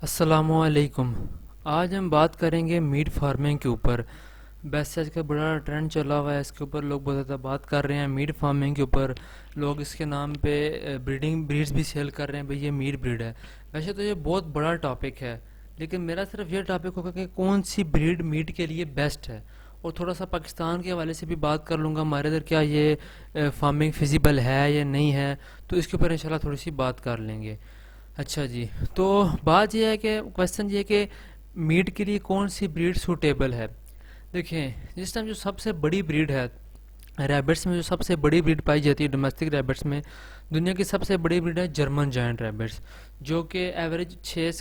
السلام علیکم۔ آج ہم بات کریں گے میٹ فارمنگ کے اوپر۔ ویسے آج کا بڑا ٹرینڈ چلا ہوا ہے، اس کے اوپر لوگ بہت زیادہ بات کر رہے ہیں میٹ فارمنگ کے اوپر۔ لوگ اس کے نام پہ بریڈز بھی سیل کر رہے ہیں، بھئی یہ میٹ بریڈ ہے۔ ویسے تو یہ بہت بڑا ٹاپک ہے، لیکن میرا صرف یہ ٹاپک ہوگا کہ کون سی بریڈ میٹ کے لیے بیسٹ ہے، اور تھوڑا سا پاکستان کے حوالے سے بھی بات کر لوں گا، ہمارے ادھر کیا یہ فارمنگ فیزیبل ہے یا نہیں ہے، تو اس کے اوپر انشاءاللہ تھوڑی سی بات کر لیں گے۔ اچھا جی، تو بات یہ ہے کہ کویسچن یہ ہے کہ میٹ کے لیے کون سی بریڈ سوٹیبل ہے۔ دیکھیں، جس ٹائم جو سب سے بڑی بریڈ ہے ریبٹس میں، جو سب سے بڑی بریڈ پائی جاتی ہے ڈومیسٹک ریبٹس میں، دنیا کی سب سے بڑی بریڈ ہے جرمن جائنٹ ریبٹس، جو کہ ایوریج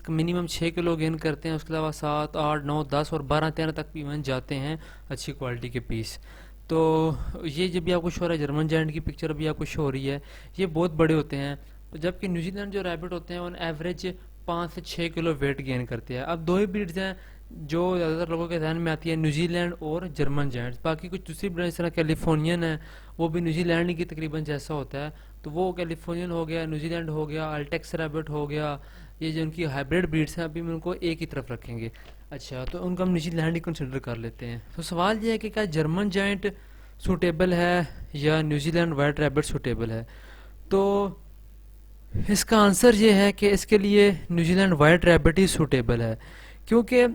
منیمم 6 کلو گین کرتے ہیں۔ اس کے علاوہ 7 8 9 10 اور 12 13 تک بھی ایون جاتے ہیں اچھی کوالٹی کے پیس۔ تو یہ جب بھی آپ کو شو ہو رہا ہے جرمن جائنٹ کی پکچر ابھی آپ کو شو ہو رہی ہے، یہ بہت بڑے ہوتے ہیں، جبکہ نیوزی لینڈ جو ریبٹ ہوتے ہیں ان ایوریج 5 سے 6 کلو ویٹ گین کرتے ہیں۔ اب دو ہی بریڈز ہیں جو زیادہ تر لوگوں کے ذہن میں آتی ہے، نیوزی لینڈ اور جرمن جائنٹس۔ باقی کچھ دوسری بریڈ جس طرح کیلیفورنین ہے، وہ بھی نیوزی لینڈ کی تقریباً جیسا ہوتا ہے، تو وہ کیلیفورنین ہو گیا، نیوزی لینڈ ہو گیا، الٹیکس ریبٹ ہو گیا، یہ جو ان کی ہائبریڈ بریڈس ہیں ابھی ہم ان کو ایک ہی طرف رکھیں گے۔ اچھا، تو ان کو ہم نیوزی لینڈ ہی کنسیڈر کر لیتے ہیں۔ تو سوال یہ ہے کہ کیا جرمن جائنٹ سوٹیبل ہے یا New Zealand white rabbit suitable ہے؟ تو اس کا آنسر یہ ہے کہ اس کے لیے نیوزی لینڈ وائٹ ریبٹ ہی سوٹیبل ہے، کیونکہ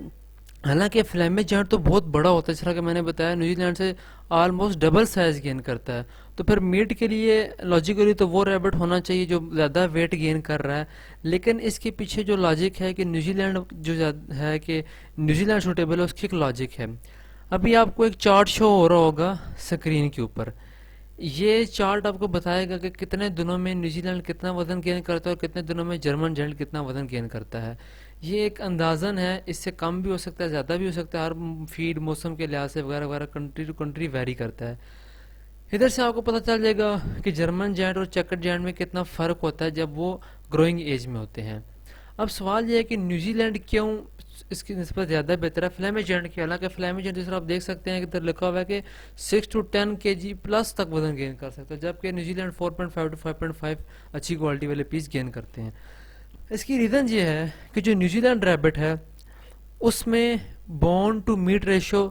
حالانکہ فلیمیج جائنٹ تو بہت بڑا ہوتا ہے، جس طرح کہ میں نے بتایا نیوزی لینڈ سے آلموسٹ ڈبل سائز گین کرتا ہے، تو پھر میٹ کے لیے لاجیکلی تو وہ ریبٹ ہونا چاہیے جو زیادہ ویٹ گین کر رہا ہے۔ لیکن اس کے پیچھے جو لاجک ہے کہ نیوزی لینڈ جو ہے کہ نیوزی لینڈ سوٹیبل ہے، اس کی ایک لاجک ہے۔ ابھی آپ کو ایک چارٹ شو ہو رہا ہوگا اسکرین کے اوپر، یہ چارٹ آپ کو بتائے گا کہ کتنے دنوں میں نیوزی لینڈ کتنا وزن گین کرتا ہے اور کتنے دنوں میں جرمن جائنٹ کتنا وزن گین کرتا ہے۔ یہ ایک اندازن ہے، اس سے کم بھی ہو سکتا ہے، زیادہ بھی ہو سکتا ہے، ہر فیڈ موسم کے لحاظ سے وغیرہ وغیرہ، کنٹری ٹو کنٹری ویری کرتا ہے۔ ادھر سے آپ کو پتہ چل جائے گا کہ جرمن جائنٹ اور چیکر جائنٹ میں کتنا فرق ہوتا ہے جب وہ گروئنگ ایج میں ہوتے ہیں۔ اب سوال یہ ہے کہ نیوزی لینڈ کیوں اس کی نسبت زیادہ بہتر ہے فلیمیج جائنٹ کی؟ حالانکہ فلیمیج جائنٹ جس طرح آپ دیکھ سکتے ہیں کہ ادھر لکھا ہوا ہے کہ 6 to 10 kg پلس تک وزن گین کر سکتا ہے، جبکہ نیوزی لینڈ 4.5 to 5.5 اچھی کوالٹی والے پیس گین کرتے ہیں۔ اس کی ریزن یہ ہے کہ جو نیوزی لینڈ ریبٹ ہے اس میں bone to meat ratio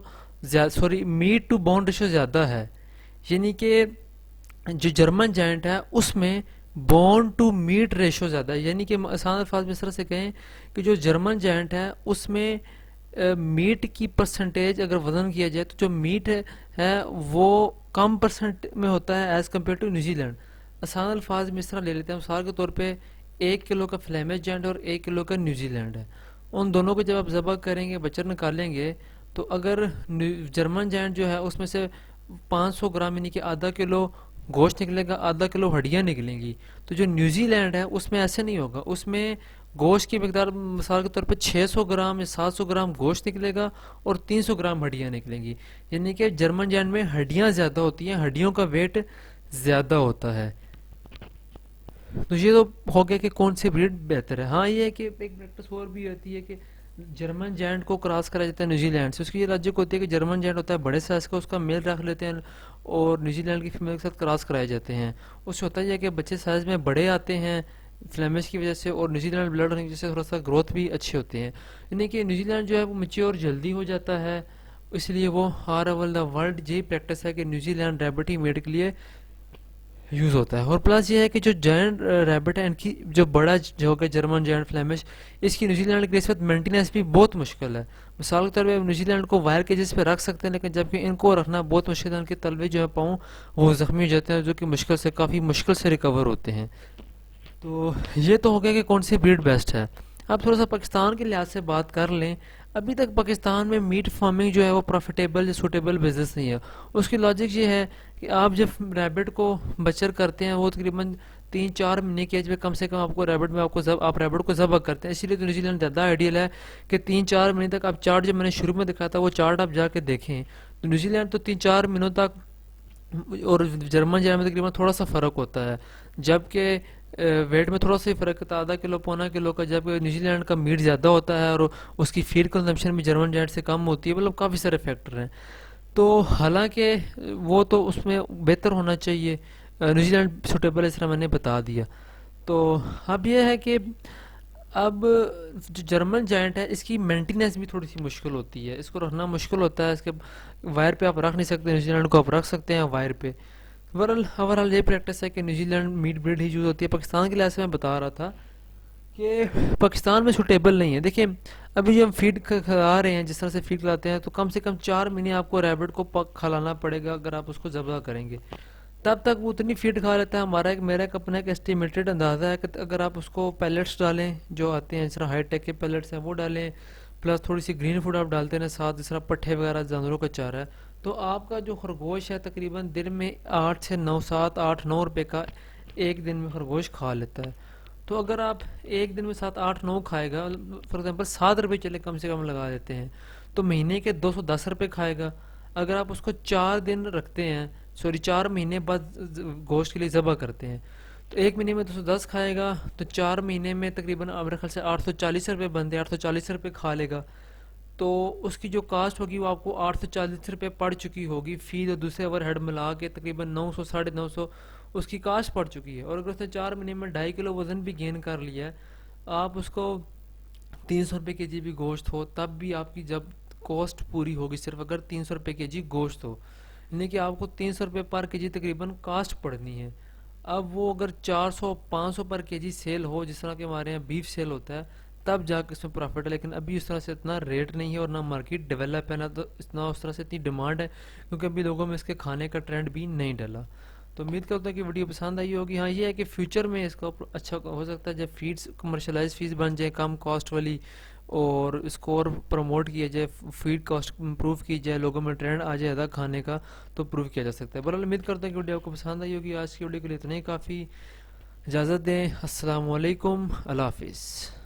meat to bone ratio زیادہ ہے، یعنی کہ جو جرمن جائنٹ ہے اس میں بون ٹو میٹ ریشو زیادہ ہے، یعنی کہ آسان الفاظ میں اس طرح سے کہیں کہ جو جرمن جائنٹ ہے اس میں میٹ کی پرسنٹیج اگر وزن کیا جائے تو جو میٹ ہے وہ کم پرسنٹ میں ہوتا ہے as compare to New Zealand. آسان الفاظ میں اس طرح لے لیتے ہیں، مثال کے طور پہ 1 کلو کا فلیمیج جائنٹ اور 1 کلو کا نیوزی لینڈ ہے، ان دونوں کو جب آپ ذبح کریں گے، بچر نکالیں گے، تو اگر جرمن جائنٹ جو ہے اس میں سے 500 گرام یعنی کہ آدھا کلو گوشت نکلے گا، آدھا کلو ہڈیاں نکلیں گی، تو جو نیوزی لینڈ ہے اس میں ایسے نہیں ہوگا، اس میں گوشت کی مقدار مثال کے طور پہ 600 گرام یا 700 گرام گوشت نکلے گا اور 300 گرام ہڈیاں نکلیں گی، یعنی کہ جرمن جائنٹ میں ہڈیاں زیادہ ہوتی ہیں، ہڈیوں کا ویٹ زیادہ ہوتا ہے۔ تو یہ تو ہو گیا کہ کون سی بریڈ بہتر ہے۔ ہاں یہ ہے کہ ایک پریکٹس اور بھی ہوتی ہے کہ جرمن جائنٹ کو کراس کرا جاتا ہے نیوزی لینڈ سے، اس کی یہ لاجک ہوتی ہے کہ جرمن جائنٹ ہوتا ہے بڑے سائز کا، اس کا میل رکھ لیتے ہیں اور نیوزی لینڈ کی فیمیل کے ساتھ کراس کرائے جاتے ہیں، اس سے ہوتا ہے کہ بچے سائز میں بڑے آتے ہیں فلیمش کی وجہ سے، اور نیوزی لینڈ بلڈ ہونے کی وجہ سے تھوڑا سا گروتھ بھی اچھے ہوتے ہیں، یعنی کہ نیوزی لینڈ جو ہے وہ میچیور جلدی ہو جاتا ہے، اس لیے وہ آل اوور دا ورلڈ یہی پریکٹس ہے کہ نیوزی لینڈ ریبٹ ہی میٹ کے لیے یوز ہوتا ہے۔ اور پلس یہ ہے کہ جو جائنٹ ریبٹ ہے ان کی جو بڑا جو ہوگا جرمن جائنٹ فلیمش، اس کی نیوزی لینڈ کی نسبت مینٹیننس بھی بہت مشکل ہے۔ مثال کے طور پہ نیوزی لینڈ کو وائر کیجز پہ رکھ سکتے ہیں، لیکن جبکہ ان کو رکھنا بہت مشکل ہے، ان کے تلوے جو ہے پاؤں وہ زخمی ہو جاتے ہیں، جو کہ کافی مشکل سے ریکور ہوتے ہیں۔ تو یہ تو ہو گیا کہ کون سی بریڈ بیسٹ ہے۔ اب تھوڑا سا پاکستان کے لحاظ سے بات کر لیں، ابھی تک پاکستان میں میٹ فارمنگ جو ہے وہ پروفیٹیبل یا سوٹیبل بزنس نہیں ہے۔ اس کی لاجک یہ ہے کہ آپ جب ریبٹ کو بچر کرتے ہیں وہ تقریباً 3 4 مہینے کی ایج میں کم سے کم آپ کو ریبٹ میں آپ ریبٹ کو ذبح کرتے ہیں، اسی لیے تو نیوزی لینڈ زیادہ آئیڈیل ہے کہ 3 4 مہینے تک آپ چارٹ جو میں نے شروع میں دکھایا تھا وہ چارٹ آپ جا کے دیکھیں، تو نیوزی لینڈ تو 3 4 مہینوں تک، اور جرمن جائنٹ میں تقریباً تھوڑا سا فرق ہوتا ہے، جبکہ ویٹ میں تھوڑا سا ہی فرق ہوتا ہے، آدھا کلو پونا کلو کا، جب نیوزی لینڈ کا میٹ زیادہ ہوتا ہے اور اس کی فیڈ کنزمپشن بھی جرمن جائنٹ سے کم ہوتی ہے، مطلب کافی سارے فیکٹر ہیں۔ تو حالانکہ وہ تو اس میں بہتر ہونا چاہیے، نیوزی لینڈ سوٹیبل اس طرح میں نے بتا دیا۔ تو اب یہ ہے کہ اب جو جرمن جائنٹ ہے اس کی مینٹیننس بھی تھوڑی سی مشکل ہوتی ہے، اس کو رکھنا مشکل ہوتا ہے، اس کے وائر پہ آپ رکھ نہیں سکتے، نیوزی لینڈ کو آپ رکھ سکتے ہیں وائر پہ۔ اوورال یہ پریکٹس ہے کہ نیوزی لینڈ میٹ بریڈ ہی یوز ہوتی ہے۔ پاکستان کے لحاظ سے میں بتا رہا تھا کہ پاکستان میں سوٹیبل نہیں ہے۔ دیکھیں ابھی جو ہم فیڈ کھلا رہے ہیں، جس طرح سے فیڈ کھلاتے ہیں، تو کم سے کم 4 مہینے آپ کو ریبٹ کو کھلانا پڑے گا اگر آپ اس کو ذبح کریں گے، تب تک وہ اتنی فیڈ کھا لیتا ہے۔ میرا ایک اپنا ایک اسٹیمیٹڈ اندازہ ہے کہ اگر آپ اس کو پیلٹس ڈالیں جو آتے ہیں، جس طرح ہائی ٹیک کے پیلٹس ہیں وہ ڈالیں، پلس تھوڑی سی گرین فوڈ آپ ڈالتے ہیں ساتھ، جس طرح پٹھے وغیرہ جانوروں کا چارہ ہے، تو آپ کا جو خرگوش ہے تقریباً دن میں 8 سے 9 کا ایک دن میں خرگوش کھا لیتا ہے۔ تو اگر آپ ایک دن میں 7 8 9 کھائے گا، فار ایگزامپل 7 روپے چلے کم سے کم لگا دیتے ہیں، تو مہینے کے 210 روپے کھائے گا۔ اگر آپ اس کو 4 دن رکھتے ہیں، سوری 4 مہینے بعد گوشت کے لیے ذبح کرتے ہیں، تو ایک مہینے میں 210 کھائے گا، تو 4 مہینے میں تقریباً میرے خیال سے 840 روپے بنتے ہیں، 840 روپے کھا لے گا، تو اس کی جو کاسٹ ہوگی وہ آپ کو 840 روپے پڑ چکی ہوگی، فیڈ اور دوسرے اوور ہیڈ ملا کے تقریباً 900 950 اس کی کاسٹ پڑ چکی ہے۔ اور اگر اس نے 4 مہینے میں 2.5 کلو وزن بھی گین کر لیا ہے، آپ اس کو 300 روپے کے جی بھی گوشت ہو، تب بھی آپ کی جب کاسٹ پوری ہوگی، صرف اگر 300 روپے کے جی گوشت ہو، یعنی کہ آپ کو 300 روپے پر کے جی تقریباً کاسٹ پڑنی ہے۔ اب وہ اگر 400 500 پر کے جی سیل ہو، جس طرح کہ ہمارے یہاں بیف سیل ہوتا ہے، تب جا کے اس میں پروفٹ ہے، لیکن ابھی اس طرح سے اتنا ریٹ نہیں ہے، اور نہ مارکیٹ ڈیولپ ہے، نہ تو اتنا اس طرح سے اتنی ڈیمانڈ ہے، کیونکہ ابھی لوگوں میں اس کے کھانے کا ٹرینڈ بھی نہیں ڈلا۔ تو امید کرتا ہوں کہ ویڈیو پسند آئی ہوگی۔ ہاں یہ ہے کہ فیوچر میں اس کو اچھا ہو سکتا ہے جب فیڈز کمرشلائز فیس بن جائے کم کاسٹ والی، اور اس کو اور پروموٹ کیا جائے، فیڈ کاسٹ امپروو کی جائے، لوگوں میں ٹرینڈ آ جائے زیادہ کھانے کا، تو پروو کیا جا سکتا ہے۔ بہرحال امید کرتا ہوں کہ ویڈیو آپ کو پسند آئی ہوگی۔ آج کی ویڈیو کے لیے اتنا ہی کافی، اجازت دیں، السلام علیکم، اللہ حافظ۔